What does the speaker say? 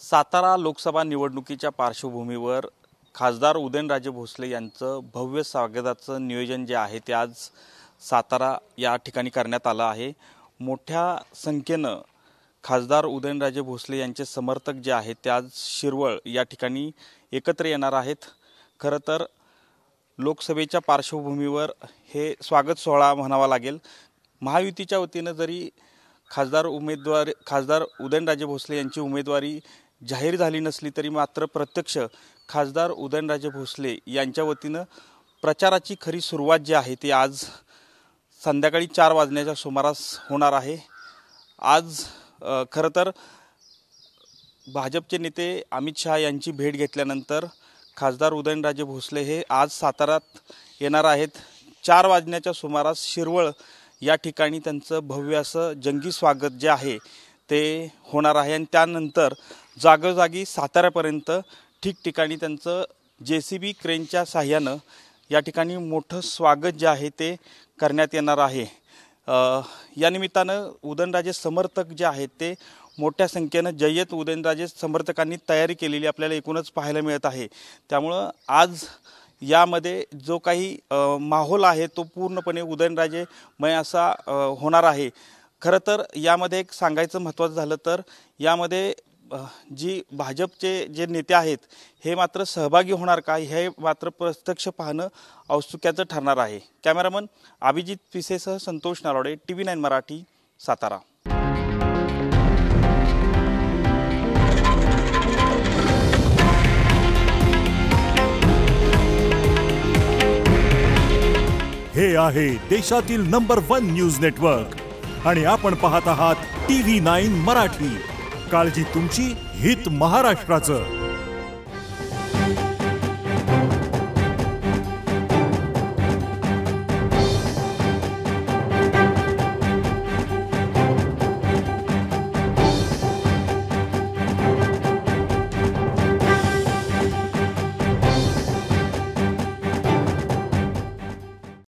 सातारा लोकसभा निवडणुकीच्या पार्श्वभूमीवर खासदार उदयनराजे भोसले यांचं भव्य स्वागताचं नियोजन जे आहे ते आज सातारा या ठिकाणी करण्यात आलं आहे। मोठ्या संख्येनं खासदार उदयनराजे भोसले यांचे समर्थक जे आहेत ते आज शिरवळ या ठिकाणी एकत्र येणार आहेत। खरं तर लोकसभेच्या पार्श्वभूमीवर हे स्वागत सोहळा म्हणावा लागेल। महायुतीच्या वतीनं जरी खासदार उदयनराजे भोसले यांची उमेदवारी जाहीर झाली नसली तरी मात्र प्रत्यक्ष खासदार उदयनराजे भोसले यांच्या वतीनं प्रचाराची खरी सुरुवात जी आहे ती आज संध्याकाळी 4 वाजण्याच्या सुमारास होणार आहे। आज खरं तर भाजपचे नेते अमित शहा यांची भेट घेतल्यानंतर खासदार उदयनराजे भोसले हे आज साताऱ्यात येणार आहेत। 4 वाजण्याच्या सुमारास शिरवळ या ठिकाणी त्यांचं भव्य असं जंगी स्वागत जे आहे ते होणार आहे आणि त्यानंतर जागोजागी साताऱ्यापर्यंत ठिकठिकाणी त्यांचं JCB क्रेनच्या साहाय्यानं या ठिकाणी मोठं स्वागत जे आहे ते करण्यात येणार आहे। या निमित्तानं उदयनराजे समर्थक जे आहेत ते मोठ्या संख्येनं जय्यत उदयनराजे समर्थकांनी तयारी केलेली आपल्याला एकूणच पाहायला मिळत आहे। त्यामुळं आज यामध्ये जो काही माहोल आहे तो पूर्णपणे उदयनराजेमय असा होणार आहे। खरं तर यामध्ये एक सांगायचं महत्त्वाचं झालं तर यामध्ये जी भाजपचे जे नेते आहेत हे मात्र सहभागी होणार का हे मात्र प्रत्यक्ष पाहणं औत्सुक्याचं ठरणार आहे। कॅमेरामन अभिजित पिसेसह संतोष नारोडे, TV9 मराठी, सातारा। हे आहे देशातील नंबर 1 न्यूज नेटवर्क आणि आपण पाहत आहात TV9 मराठी। काळजी तुमची, हित महाराष्ट्राचं।